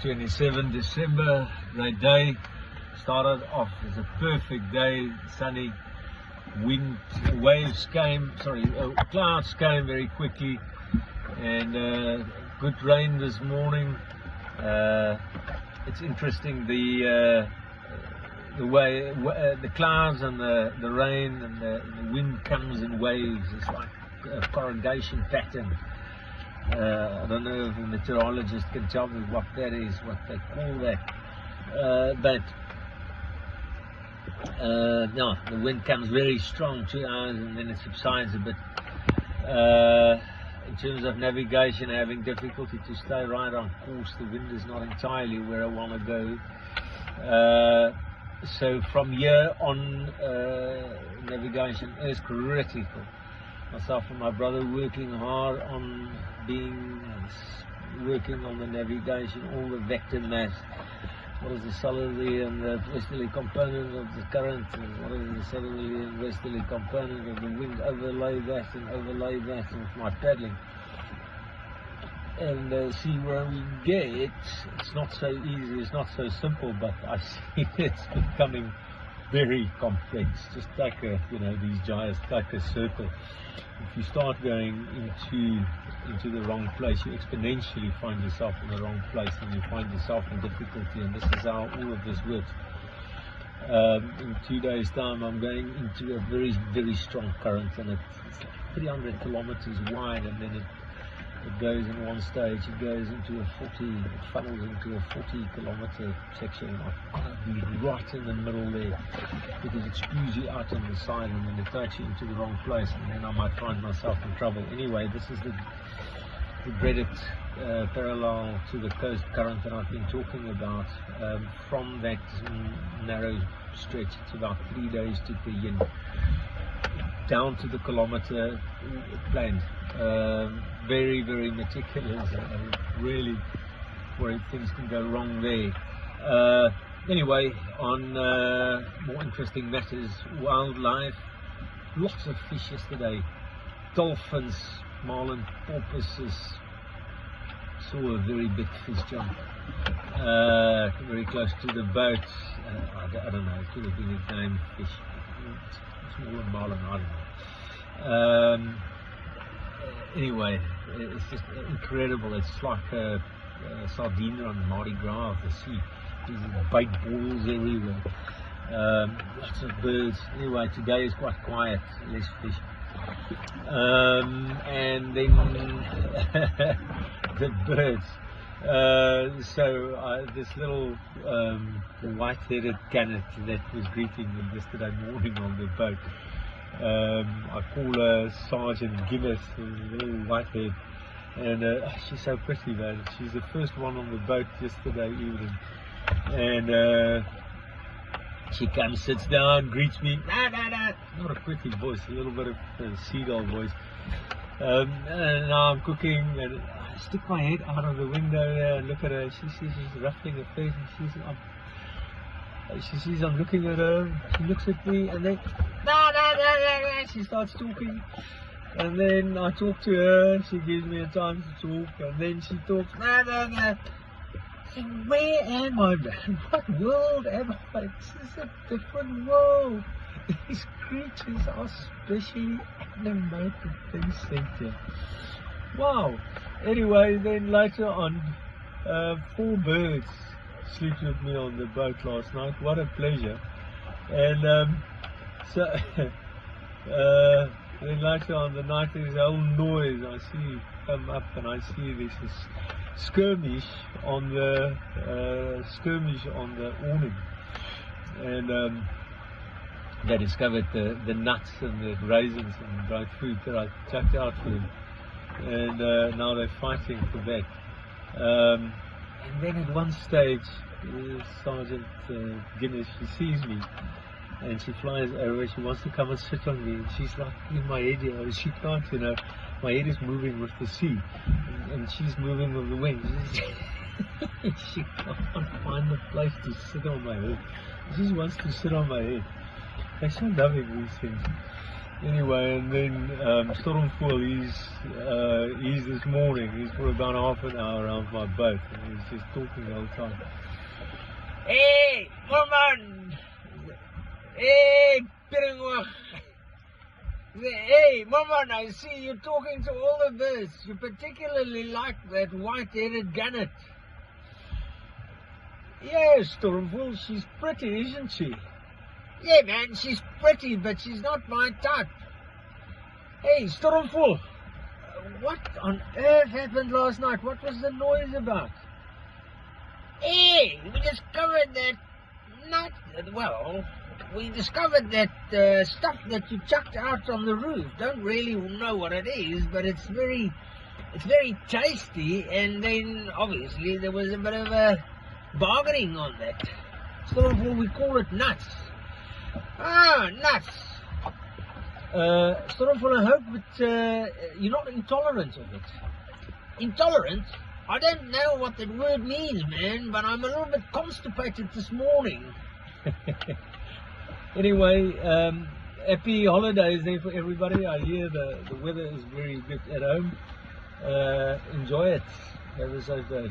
27 December, great day. Started off as a perfect day, sunny. Clouds came very quickly, and good rain this morning. It's interesting the way the clouds and the rain and the wind comes in waves. It's like a corrugation pattern. I don't know if a meteorologist can tell me what that is, what they call that. But no, the wind comes very strong, 2 hours, and then it subsides a bit. In terms of navigation, having difficulty to stay right on course. The wind is not entirely where I want to go. So from here on, navigation is critical. Myself and my brother working hard on working on the navigation, all the vector mass. What is the southerly and the westerly component of the current, and what is the southerly and westerly component of the wind? Overlay that with my paddling, and see where we get. It's not so easy, it's not so simple, but I see it's becoming very complex. Just take these gyres, take a circle. If you start going into the wrong place, you exponentially find yourself in the wrong place, and you find yourself in difficulty. And this is how all of this works. In 2 days' time, I'm going into a very, very strong current, and it's like 300 kilometers wide, and then it goes in one stage, it goes into it funnels into a 40-kilometer section. I've got to be right in the middle there, because it spews you out on the side, and then it takes you into the wrong place, and then I might find myself in trouble. Anyway, this is the dreaded parallel to the coast current that I've been talking about. From that narrow stretch, it's about 3 days to the yin, down to the kilometer planned. Very, very meticulous, and really worried things can go wrong there. Anyway, on more interesting matters, wildlife, lots of fish yesterday. Dolphins, Marlin, Porpoises. Saw a very big fish jump very close to the boat. I don't know, it could have been a game fish, smaller than Marlin, I don't know. Anyway, it's just incredible. It's like a sardine on Mardi Gras of the sea. These big balls everywhere. Lots of birds. Anyway, today is quite quiet, less fish. And then the birds. So this little white-headed gannet that was greeting me yesterday morning on the boat. I call her Sergeant Guinness, a little whitehead, and she's so pretty, man. She's the first one on the boat yesterday evening, and she comes, sits down, greets me. Not a pretty voice, a little bit of a seagull voice. And now I'm cooking, and I stick my head out of the window there and look at her. She's ruffling her face, and she sees I'm looking at her. She looks at me, and then she starts talking, and then I talk to her. She gives me a time to talk, and then she talks. So where am I, man? What world am I? This is a different world. These creatures are specially animated things here. Wow. Anyway, then later on, 4 birds slept with me on the boat last night. What a pleasure. And then later on the night, there's a whole noise. I see come up, and I see this skirmish on the awning, and they discovered the nuts and the raisins and dried fruit that I chucked out for them, and now they're fighting for that. And then at one stage, Sergeant Guinness, she sees me, and she flies over. She wants to come and sit on me, and she's like in my head here. She can't, my head is moving with the sea, and she's moving with the wings. She can't find a place to sit on my head. She just wants to sit on my head. They're so loving, these things. Anyway, and then Stormful, he's this morning, he's for about half an hour around my boat, and he's just talking the whole time. Hey, woman! Hey, Piringwag! Hey, woman, I see you talking to all of this. You particularly like that white-headed gannet. Yeah, Stormful, she's pretty, isn't she? Yeah, man, she's pretty, but she's not my type. Hey, Stormful, what on earth happened last night? What was the noise about? Hey, we discovered that we discovered that stuff that you chucked out on the roof. Don't really know what it is, but it's very tasty, and then obviously there was a bit of a bargaining on that. Stormful, we call it nuts. Ah, nuts. Stormful, I hope that you're not intolerant of it. Intolerant? I don't know what that word means, man, but I'm a little bit constipated this morning. Anyway, happy holidays there for everybody. I hear the weather is very good at home. Enjoy it. Have a safe day.